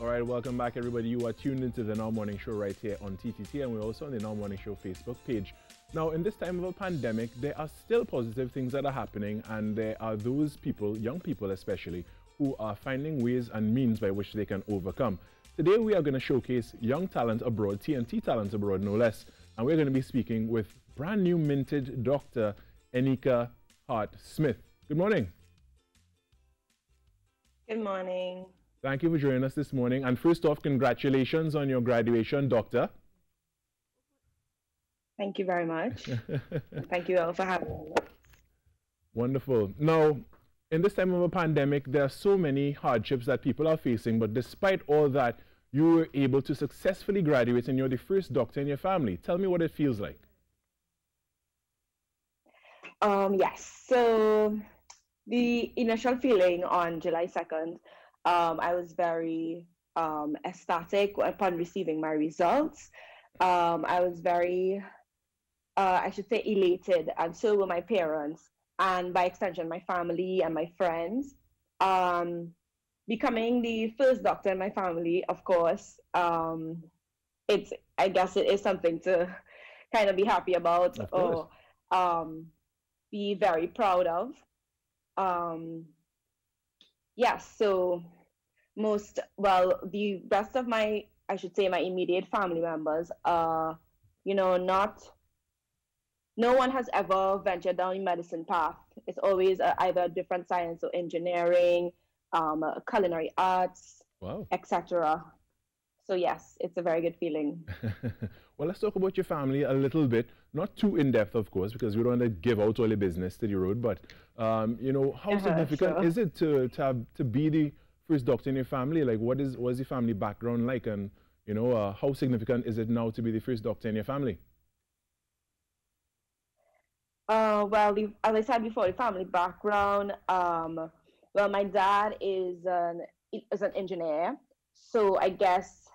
All right, welcome back, everybody. You are tuned into the Now Morning Show right here on TTT, and we're also on the Now Morning Show Facebook page. Now, in this time of a pandemic, there are still positive things that are happening, and there are those people, young people especially, who are finding ways and means by which they can overcome. Today, we are going to showcase young talent abroad, TNT talent abroad, no less, and we're going to be speaking with brand new minted Dr. Nneke Hart Smith. Good morning. Good morning. Thank you for joining us this morning. And first off, congratulations on your graduation, Doctor. Thank you very much. Thank you all for having me. Wonderful. Now, in this time of a pandemic, there are so many hardships that people are facing, but despite all that, you were able to successfully graduate and you're the first doctor in your family. Tell me what it feels like. Yes, so the initial feeling on July 2nd, I was very ecstatic upon receiving my results. I was very, I should say, elated, and so were my parents, and by extension, my family and my friends. Becoming the first doctor in my family, of course, I guess it is something to kind of be happy about or be very proud of. Yes, so the rest of my, I should say, my immediate family members, no one has ever ventured down the medicine path. It's always either a different science or engineering, culinary arts, wow, etc. So yes, it's a very good feeling. Well, let's talk about your family a little bit. Not too in-depth, of course, because we don't want to give out all the business to the road, but, how significant is it to be the first doctor in your family? Like, what is the family background like? And, how significant is it now to be the first doctor in your family? As I said before, the family background, my dad is an engineer, so I guess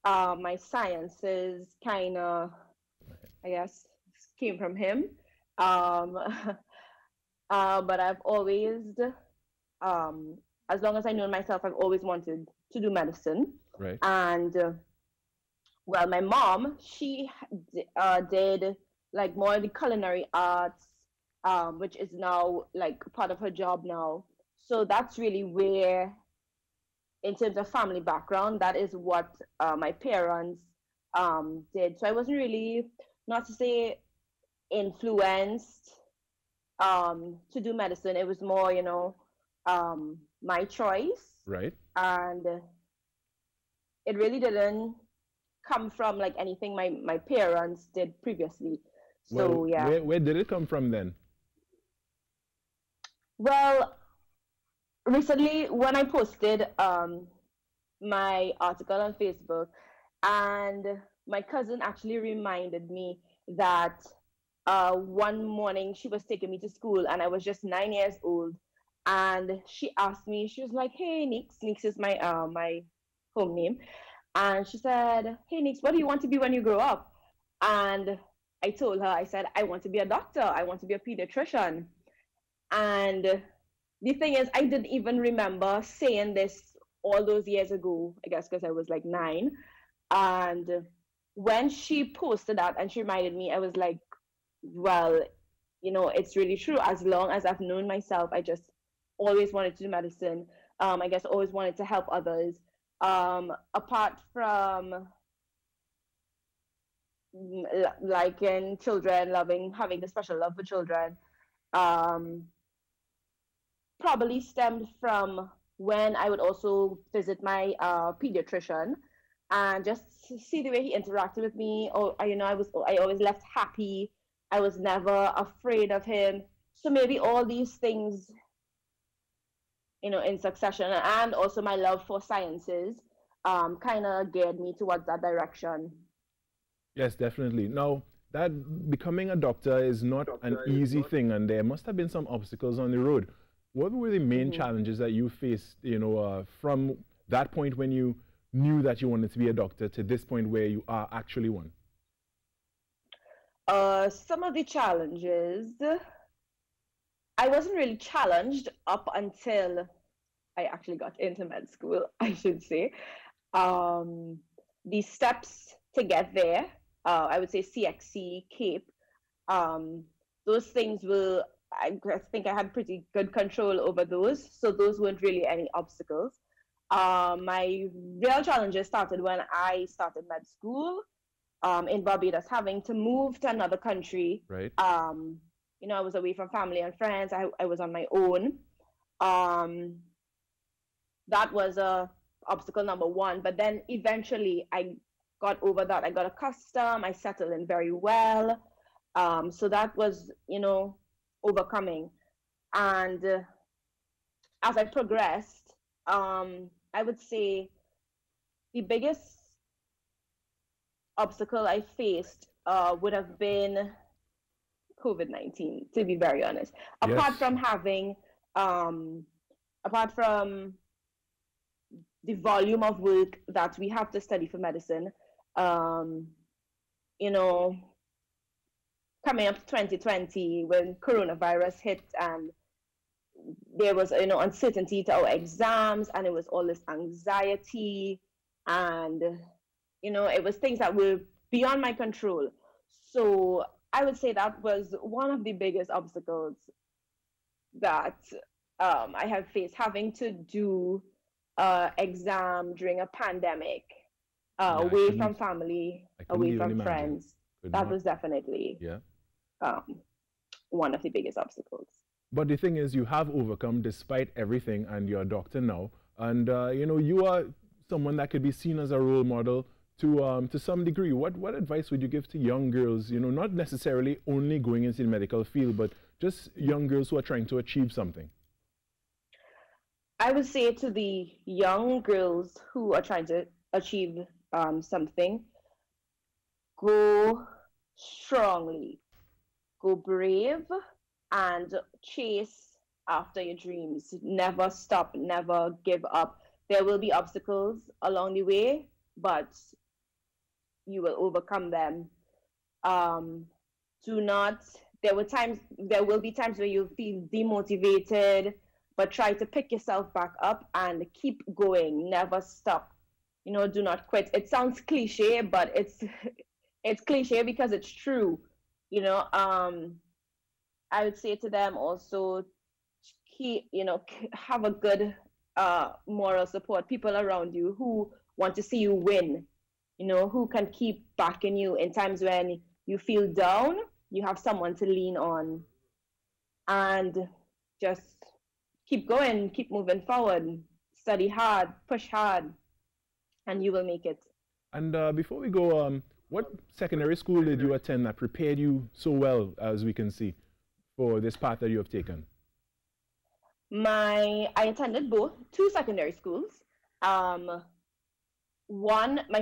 my sciences kind of, I guess, came from him. But I've always, as long as I know myself, I've always wanted to do medicine. Right. And my mom, she did like more of the culinary arts, which is now like part of her job now. So that's really where, in terms of family background, that is what my parents did. So I wasn't really, not to say influenced to do medicine. It was more, my choice. Right. And it really didn't come from like anything my parents did previously. So yeah. Where did it come from then? Well, recently when I posted my article on Facebook, and my cousin actually reminded me that one morning she was taking me to school and I was just 9 years old, and she asked me, she was like, "Hey, Nix is my my home name," and she said, "Hey, Nix, what do you want to be when you grow up?" And I told her, I said, "I want to be a doctor. I want to be a pediatrician." And the thing is, I didn't even remember saying this all those years ago, I guess because I was like 9. And when she posted that and she reminded me, I was like, well, it's really true. As long as I've known myself, I just always wanted to do medicine. I guess always wanted to help others. Apart from liking children, having the special love for children, probably stemmed from when I would also visit my pediatrician and just see the way he interacted with me. Or I always left happy. I was never afraid of him. So maybe all these things, in succession, and also my love for sciences, kind of geared me towards that direction. Yes, definitely. Now, that becoming a doctor is not an easy thing, and there must have been some obstacles on the road. What were the main challenges that you faced, from that point when you knew that you wanted to be a doctor to this point where you are actually one? Some of the challenges, I wasn't really challenged up until I actually got into med school, I should say. The steps to get there, I would say CXC, CAPE, those things will, I think I had pretty good control over those. So those weren't really any obstacles. My real challenges started when I started med school in Barbados, having to move to another country. Right. You know, I was away from family and friends. I was on my own. That was obstacle number one. But then eventually I got over that. I got accustomed. I settled in very well. So that was, you know, overcoming. And as I progressed, I would say the biggest obstacle I faced would have been COVID-19, to be very honest. Yes. Apart from having, apart from the volume of work that we have to study for medicine, you know, coming up to 2020 when coronavirus hit and there was, you know, uncertainty to our exams, and it was all this anxiety, and, you know, it was things that were beyond my control. So I would say that was one of the biggest obstacles that I have faced, having to do exam during a pandemic, away from family, away from friends. That was definitely one of the biggest obstacles. But the thing is, you have overcome despite everything, and you're a doctor now. And, you know, you are someone that could be seen as a role model to some degree. What advice would you give to young girls, you know, not necessarily only going into the medical field, but just young girls who are trying to achieve something? I would say to the young girls who are trying to achieve something, go strongly, go brave, and chase after your dreams. Never stop, never give up. There will be obstacles along the way, but you will overcome them. There will be times where you feel demotivated, but try to pick yourself back up and keep going. Never stop. You know, do not quit. It sounds cliche, but it's cliche because it's true. You know, I would say to them also, have a good moral support, people around you who want to see you win, you know, who can keep backing you in times when you feel down. You have someone to lean on, and just keep going, keep moving forward, study hard, push hard, and you will make it. And before we go, what secondary school did you attend that prepared you so well, as we can see, for this path that you have taken? I attended two secondary schools. My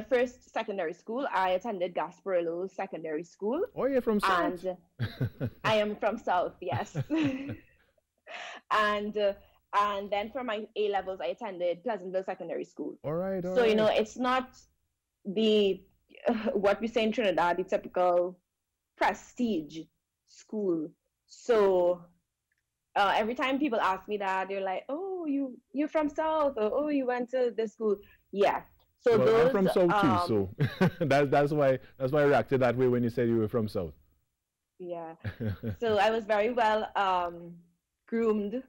first secondary school, I attended Gasparillo Secondary School. Oh, you're from South? And I am from South, yes. And then for my A-levels, I attended Pleasantville Secondary School. All right. So, you know, it's not what we say in Trinidad, the typical prestige school. So every time people ask me that, they're like, "Oh, you're from South," or "Oh, you went to this school." Yeah. So well, I'm from South too, so that's why I reacted that way when you said you were from South. Yeah. So I was very well groomed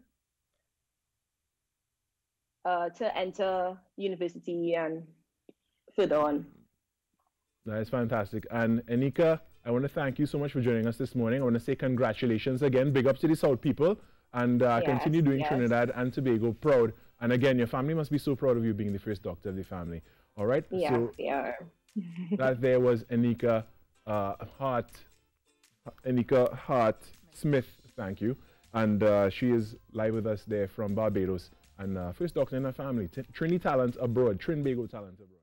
to enter university and further on. That is fantastic. And Nneke, I want to thank you so much for joining us this morning. I want to say congratulations again. Big up to the South people, and continue doing Trinidad and Tobago proud. And again, your family must be so proud of you being the first doctor of the family. All right? Yeah, so they are. that there was Nneke Hart Smith, thank you. And she is live with us there from Barbados. And first doctor in her family, Trini talent abroad, Trinbago talent abroad.